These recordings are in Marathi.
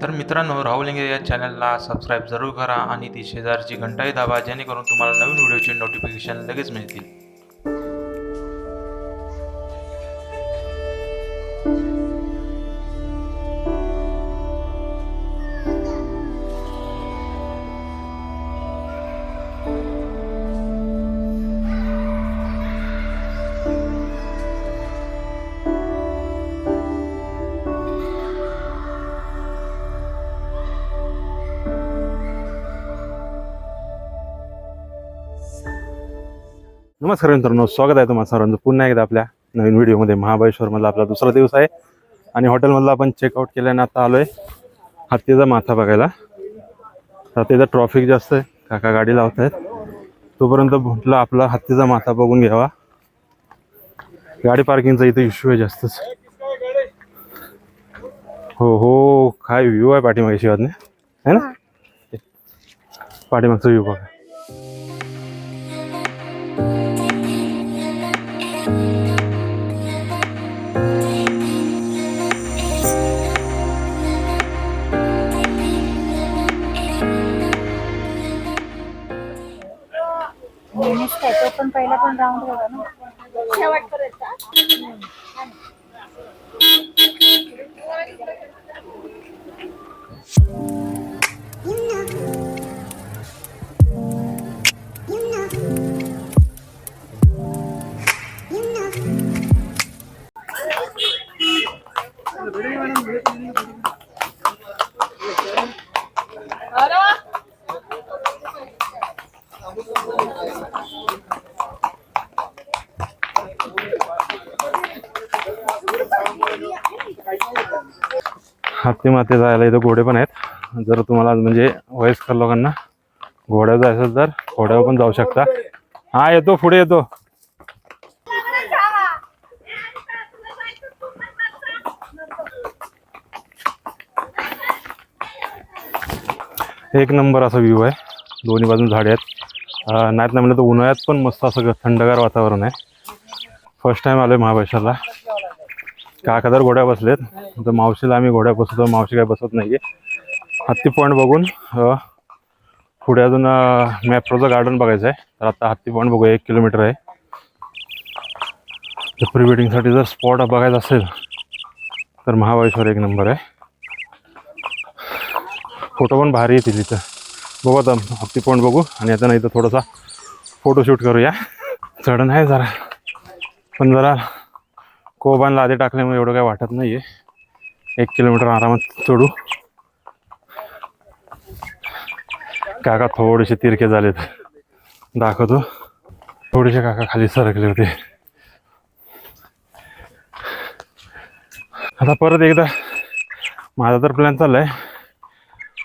तर मित्रांनो, राहुल इंगे या चॅनलला सबस्क्राईब जरूर करा आणि ती शेजारची घंटाही दाबा, जेणेकरून तुम्हाला नवीन व्हिडिओचे नोटिफिकेशन लगेच मिळतील. नमस्कार मित्रांनो, स्वागत आहे तुम्हाला सर्वांचं पुन्हा एकदा आपल्या नवीन व्हिडिओमध्ये. महाबळेश्वरमधला आपला दुसरा दिवस आहे आणि हॉटेलमधला आपण चेकआउट केल्याने आता आलोय हत्तीचा माथा बघायला. आता इथं ट्रॉफिक जास्त आहे, काका गाडी लावत आहेत. तोपर्यंत म्हटलं आपला हत्तीचा माथा बघून घ्यावा. गाडी पार्किंगचा इथं इश्यू आहे जास्तच. हो हो, काय व्ह्यू आहे पाठीमागे शिवाजने, है ना? पाठीमागचा व्ह्यू बघा. तो पण पहिला पण राऊंड होता ना शेवटपर्यंत. हत्ती माथे जायला इथं घोडे पण आहेत. जर तुम्हाला म्हणजे वयस्कर लोकांना घोड्यावर जायचं असेल तर घोड्यावर पण जाऊ शकता. हा, येतो पुढे येतो. एक नंबर असा व्ह्यू आहे. दोन्ही बाजून झाडे आहेत. नाहीत नाही म्हणलं तर उन्हाळ्यात पण मस्त असं थंडगार वातावरण आहे. फर्स्ट टाइम आलोय महाबळेश्वरला. काका तर घोड्या बसलेत, तर मावशीला आम्ही घोड्या बसवतो. मावशी काय बसत नाहीये. हत्ती पॉईंट बघून पुढे अजून मॅप्रोचं गार्डन बघायचं आहे. तर आता हत्ती पॉईंट बघूया, 1 किलोमीटर आहे. तर प्री वेडिंगसाठी जर स्पॉट बघायचा असेल तर महाबळेश्वर एक नंबर आहे. फोटो पण भारी येतील इथं. बघू आता हत्ती पॉईंट बघू आणि आता नाही तर थोडासा फोटोशूट करूया. चढण आहे जरा, पण जरा कोबान लादे टाकल्यामुळे एवढं काय वाटत नाहीये. 1 किलोमीटर आरामात चढू. काका थोडेसे तिरके झालेत, दाखवतो. थोडेसे काका खाली सरकले होते. आता परत एकदा माझा तर प्लॅन चाललाय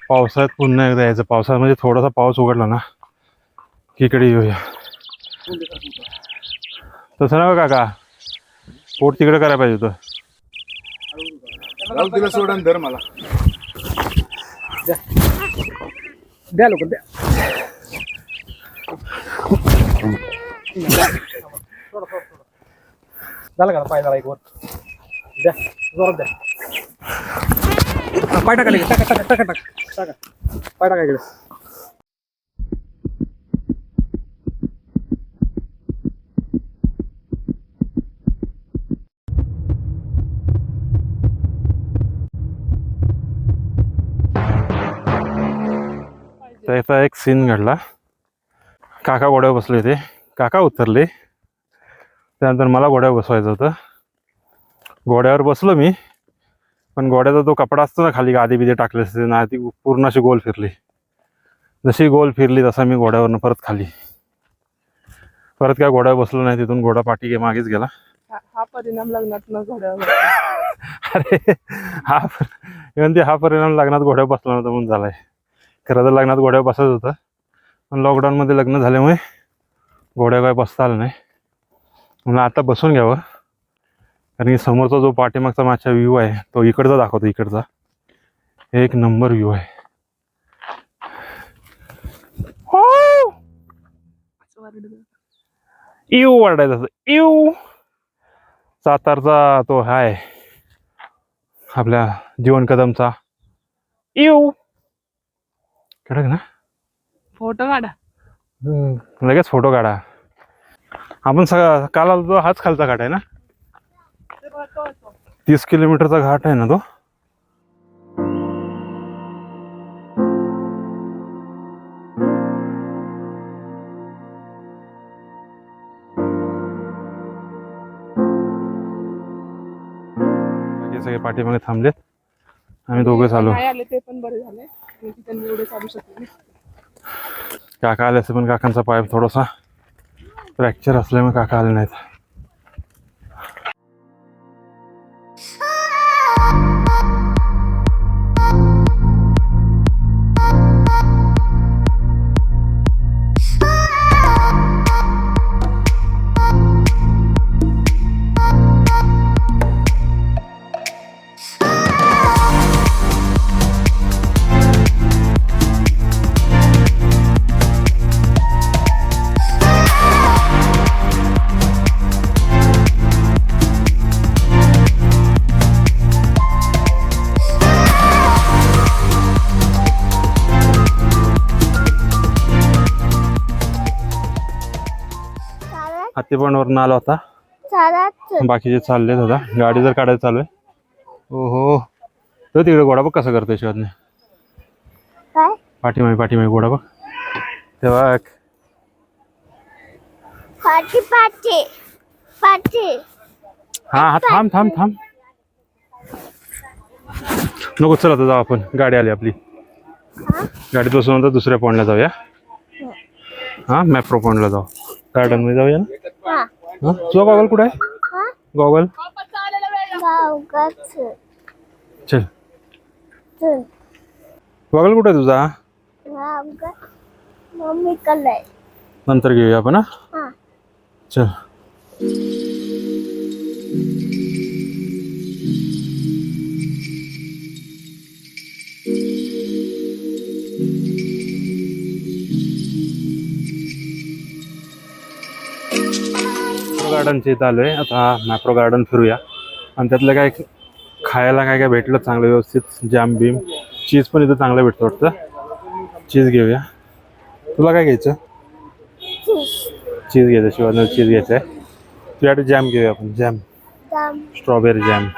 पावसाळ्यात पुन्हा एकदा यायचं. पावसाळ्यात म्हणजे थोडासा पाऊस उघडला ना की इकडे येऊया. तसं ना काका, पोट तिकडे करायला पाहिजे होतं. तिला सोडून धर मला द्या लोक द्या. झालं का पाय झाला एक वर द्या, जोरात द्या. पाय टाका टाका टाका टाका टाका टाका पाय टाका इकडे. त्याचा एक सीन घडला. काका घोड्यावर बसले होते, काका उतरले. त्यानंतर मला घोड्यावर बसवायचं होतं. घोड्यावर बसलो मी, पण घोड्याचा तो कपडा असतो ना खाली, गादी बिदी टाकले असते ना, ती पूर्ण अशी गोल फिरली. जशी गोल फिरली तसा मी घोड्यावरनं परत खाली. परत काय घोड्यावर बसलो नाही. तिथून घोडा पाठी मागेच गेला. हा परिणाम लग्नात न घोड्यावर. अरे हा परिणाम लग्नात घोड्यावर बसला नव्हता म्हणून झालाय. खरं तर लग्नात घोड्यावर बसायचं होतं, पण लॉकडाऊनमध्ये लग्न झाल्यामुळे घोड्यावर काय बसता आलं नाही. म्हणून आता बसून घ्यावं, कारण की समोरचा जो पाठीमागचा माझा व्ह्यू आहे तो इकडचा दाखवतो. इकडचा एक नंबर व्ह्यू आहे. इव वाढायचं इव. सातारचा तो हाय आपल्या जीवन कदमचा येऊ कडक ना फोटो काढा. लगेच फोटो काढा. आपण सगळा काल आलो तो हाच खालचा घाट आहे ना. 30 किलोमीटरचा घाट आहे ना तो. बाकी सगळे पाठीमागे थांबलेत. आम्ही दोघे चालू. नाही आले ते पण बरे झाले. त्यांनी एवढे चालू शकले. काका आले असते पण काकांचा पाय थोडासा फ्रॅक्चर असल्यामुळे काका आले नाहीत. हत्तीपणवरून आला होता. बाकीचे चालले होता. गाडी जर काढायला चालू आहे. हो तो तिकडे गोडा बघ कसं करतोय शिवाजने. पाठीमागे गोडा बघ तेव्हा. हा थांब नको. चला आता जाऊ आपण. गाडी आली आपली. गाडीत बसून आता दुसऱ्या पॉइंटला जाऊया. हा मॅप्रो पॉइंटला जाऊ. गार्डन मध्ये जाऊया ना. तुझा गॉगल कुठे आहे. गॉगल चल. गॉगल कुठे आहे तुझा. नंतर घेऊया आपण. हा चल. गार्डनच्या इथं आलोय आता. मॅप्रो गार्डन फिरूया आणि त्यातलं काय खायला काय भेटलं चांगलं व्यवस्थित. जॅम बीम चीज पण इथं चांगलं भेटतं वाटतं. चीज घेऊया. तुला काय घ्यायचं. चीज घ्यायचं. शिवाय चीज घ्यायचं आहे. तुझ्याकडे जॅम घेऊया आपण. Jam strawberry jam.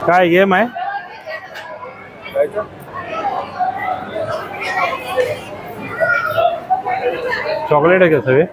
काय गेम आहे. चॉकलेट आहे का सगळे.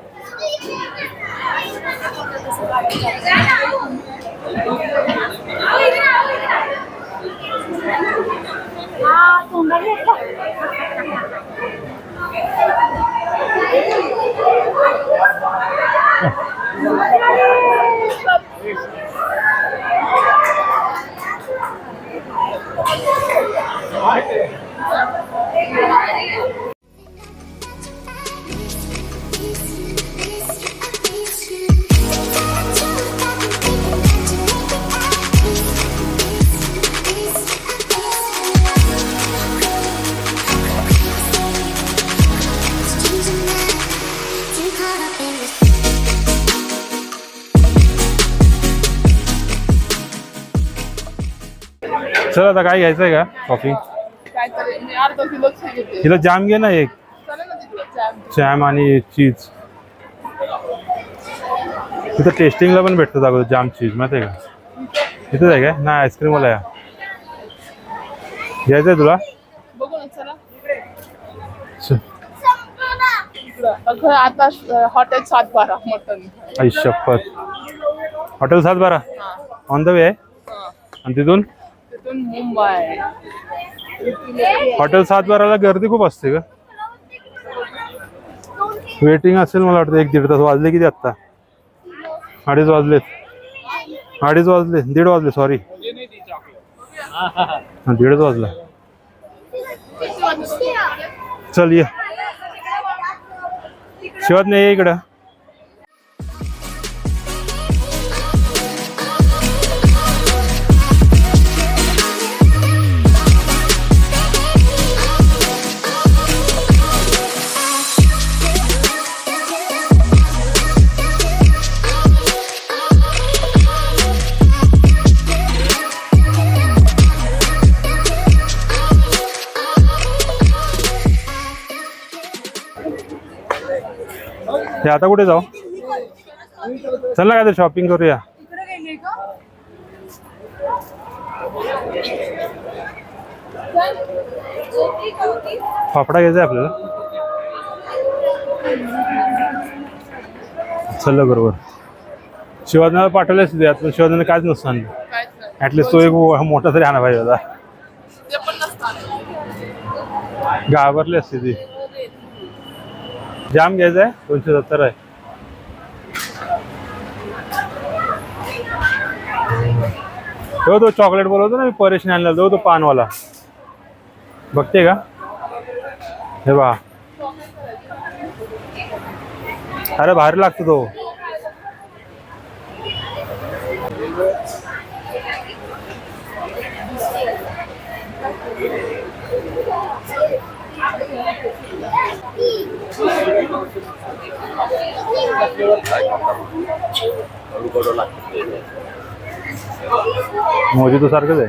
चल आता काय घ्यायचंय का. कॉफी काहीतरी मी अर्धा किलोच हे घेते. तिला जाम घे ना एक. चालेल ना तिकडं जॅम. जॅम आणि चीज. तिथं टेस्टिंगला पण भेटतं अगोदर जाम चीज माहिती आहे का. तिथंच आहे काय. नाही आईस्क्रीमवाला आहे. घ्यायचंय तुला. बघू ना चला. चल. इकडं आता हॉटेल 712 मटन. आई शपथ. हॉटेल 712 ऑन द वे आहे. आणि तिथून मुंबई. हॉटेल 712ला गर्दी खूप असते का. वेटिंग असेल मला वाटतं 1-1.5 तास. वाजले किती आत्ता. 2:30 वाजलेत. 2:30 वाजले. 1:30 वाजले सॉरी. 1:30 वाजला. चल ये. शिवत नाही इकडं. हे आता कुठे जाऊ? चल ना, काय तर शॉपिंग करूया. फाफडा घ्यायचा आहे आपल्याला. चल बरोबर. शिवाजीला पाठवलेच त्यात, पण शिवाजीने काहीच नसतं आणलं. काहीच नाही. ऍटलीस्ट तो एक मोठा तरी आणा पाहिजे होता. ते पण नसतात. घाबरली असते ती. जाम घ्यायचा आहे, 270 आहे. तो चॉकलेट बोलवतो ना, मी परेशने आणला तो पानवाला. बघते का? हे बा, अरे भारी लागतो तो. मोजितो सारखंच आहे.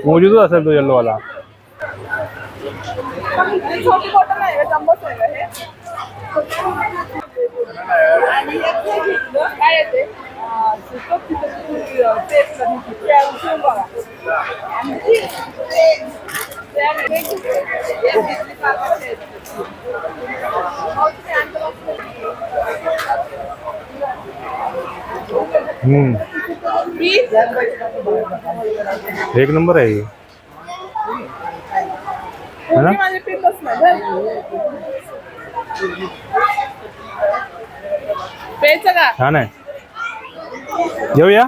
मोजितो असेल तो येल्लोवाला. छोटी बॉटल आहे का? जम्बोच आहे का हे? काय येते? एक नंबर आहे हे. है ना? माझे पिंपल्स नाही. प्यायचं का? छान आहे. घेऊया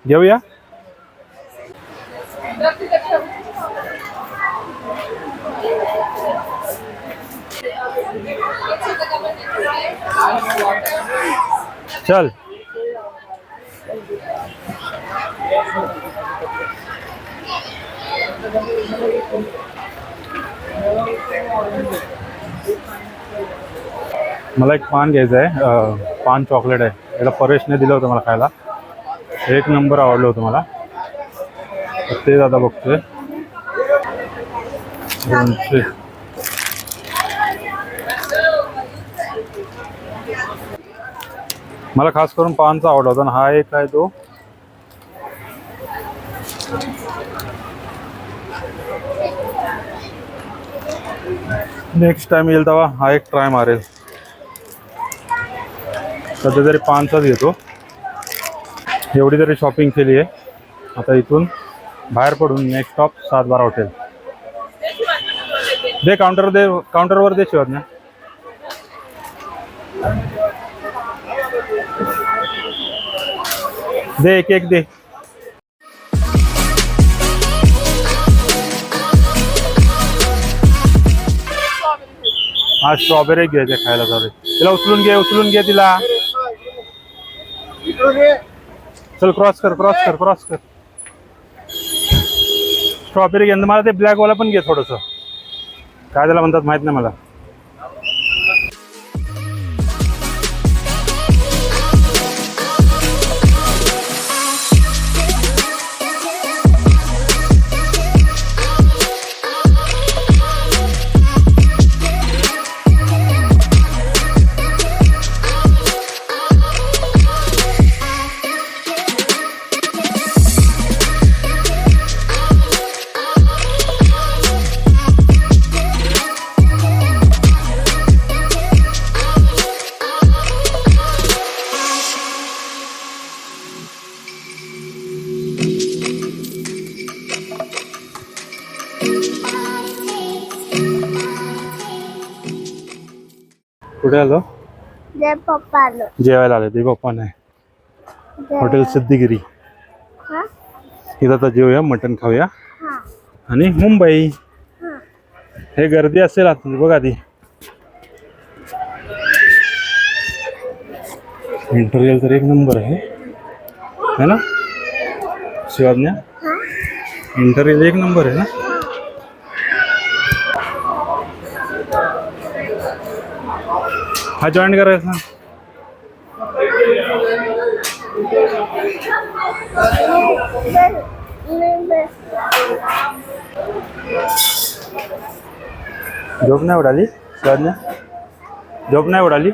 घेऊया. चल. मला एक पान घ्यायचं आहे. पान चॉकलेट आहे. याला परेशने दिलं होतं मला खायला. एक नंबर आवडलं होतं मला. तेच आता बघतोय. 200. मला खास करून पानचा आवडला होता. हा एक आहे तो. नेक्स्ट टाइम येईल तेव्हा हा एक ट्राय मारेल. सध्या तरी पानचाच घेतो. एवढी तरी शॉपिंग केली आहे. आता इथून बाहेर पडून नेक्स्ट स्टॉप 7-12 हॉटेल. दे काउंटरवर दे शिवाज्ञा. दे एक दे. हा स्ट्रॉबेरी घ्यायचे खायला. चालेल. तिला उचलून घे तिला. चल क्रॉस कर. स्ट्रॉबेरी घे. मला ते ब्लॅकवाला पण घे थोडंसं. काय त्याला म्हणतात माहित नाही मला. कुठे आलो? जय पप्पा आलो. जेवायला आले ते पप्पा नाही. हॉटेल सिद्धिगिरी. इथं आता जेवूया, मटण खाऊया. आणि मुंबई. हे गर्दी असेल आता बघा ती. इंटरियल तर एक नंबर आहे है ना शिवाज्ञा? इंटरियल एक नंबर आहे ना? हा जॉईन करायचा ना? झोप नाही उडाली शिवाज्ञा? झोप नाही उडाली?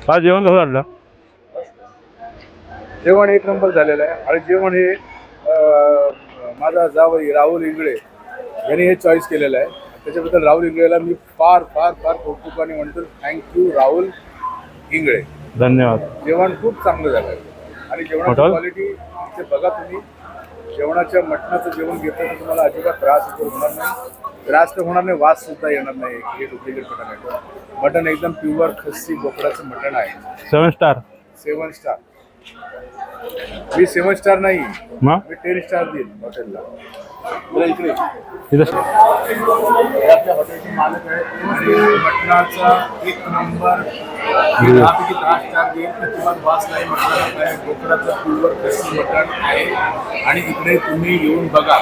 हा जेवण कसं झालं? जेवण एक नंबर झालेलं आहे आणि जेवण हे माझा जावई राहुल इंगळे यांनी हे चॉईस केलेलं आहे. त्याच्याबद्दल राहुल इंगळेला मी फार फार फार कौतुकाने म्हणतो थँक्यू राहुल इंगळे. धन्यवाद. जेवण खूप चांगलं झालं आहे आणि जेवणाची Hotel? क्वालिटी इथे बघा तुम्ही. जेवणाच्या मटणाचं जेवण घेताना तुम्हाला अजिबात त्रास होणार नाही. त्रास तर होणार नाही, वास सुद्धा येणार नाही. हे डुप्लिकेट मटण आहे. मटण एकदम प्युअर खस्सी बोकडाचं मटण आहे. 7 स्टार. 7 स्टार. मी 7 स्टार नाही, मग मी 10 स्टार देईल हॉटेलला. इकडे इथं हे आपल्या हॉटेलचे मालक आहे आणि मटणाचा एक नंबर 10 स्टार देईल. अजिबात वास नाही मटणाला. काय बोकडाचं प्युअर खस्सी मटण आहे आणि इकडे तुम्ही येऊन बघा.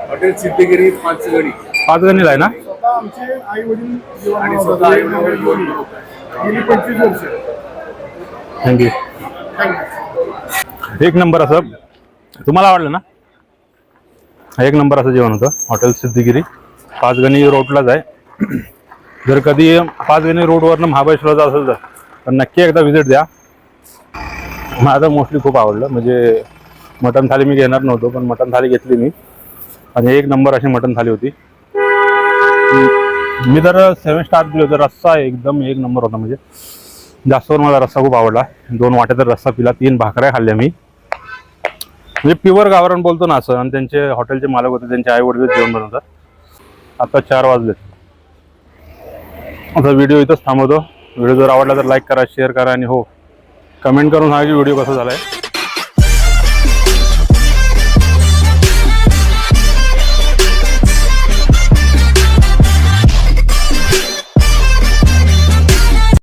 हॉटेल सिद्धगिरी 5 गडी. 5 गणीला आहे ना? स्वतः आमचे आई वडील आणि स्वतः आई वडील गेली 25 वर्ष. थँक्यू. एक नंबर असं तुम्हाला आवडलं ना? एक नंबर असं जेवण होतं हॉटेल सिद्धगिरी. 5 गणी रोडलाच आहे. जर कधी 5 गणी रोडवरनं महाबळेश्वरला असेल तर नक्की एकदा व्हिजिट द्या. मला मोस्टली खूप आवडलं. म्हणजे मटण थाली मी घेणार नव्हतो पण मटण थाली घेतली मी आणि एक नंबर अशी मटण थाली होती. मी तर 7 स्टार दिले होते. रस्सा एकदम एक नंबर होता. म्हणजे जास्त करून मला रस्सा खूप आवडला. 2 वाट्या तर रस्सा पिला. 3 भाकऱ्या खाल्ल्या मी. म्हणजे प्युअर गावरान बोलतो ना असं. आणि त्यांचे हॉटेलचे मालक होते, त्यांचे आई वडील जेवण बनवतात. आता 4 वाजले. आता व्हिडिओ इथंच थांबवतो. व्हिडिओ जर आवडला तर लाईक करा, शेअर करा आणि हो कमेंट करून सांगा की व्हिडिओ कसा झाला आहे.